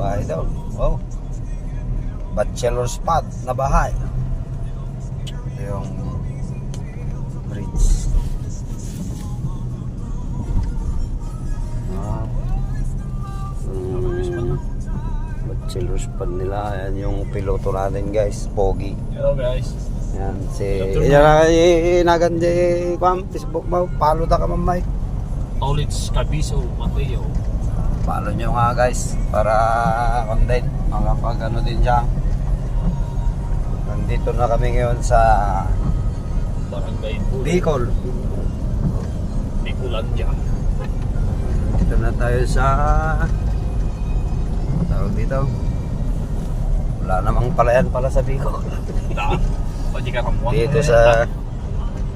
bahay daw. Wow. Bachelor spot na bahay. Ito yung bridge. Bachelor spot nila. Ayan yung piloto natin guys. Pogi. Hello guys. Yan si inagan di kwam Facebook mo. Palo ta ka mamay. Tolits Cabiso Mateo. Follow nyo nga guys para content makapag ano din siya. Nandito na kami ngayon sa Barangay Bicol. Bicolandia. Dito na tayo sa tawag dito. Wala namang palayan pala sa Bicol. Daan. Pwede ka Ramuan. Dito sa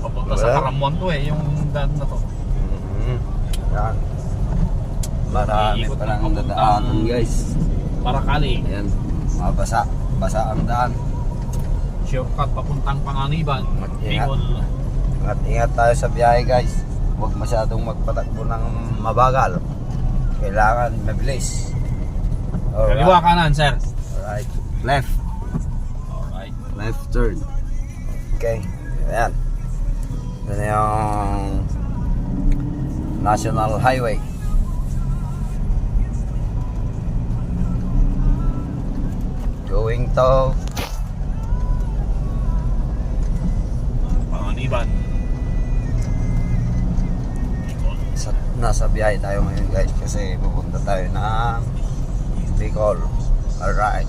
papunta sa Ramuan to yung daan na to. Yan. Marami Iikot pa lang ng dadaanan guys. Parakali. Ayan, mabasa. Basa ang daan. Shortcut papuntang Panganiban. Ingat. Bicol. Ingat tayo sa biyahe guys. Huwag masyadong magpatakbo ng mabagal. Kailangan mabilis. Kaliwa kanan, sir. Alright. Left. Alright. Left turn. Okay. Ayan. Yan yung National Highway. Going to Panganiban. nasa biyahe tayo ngayon guys kasi pupunta tayo ng Bicol. Alright.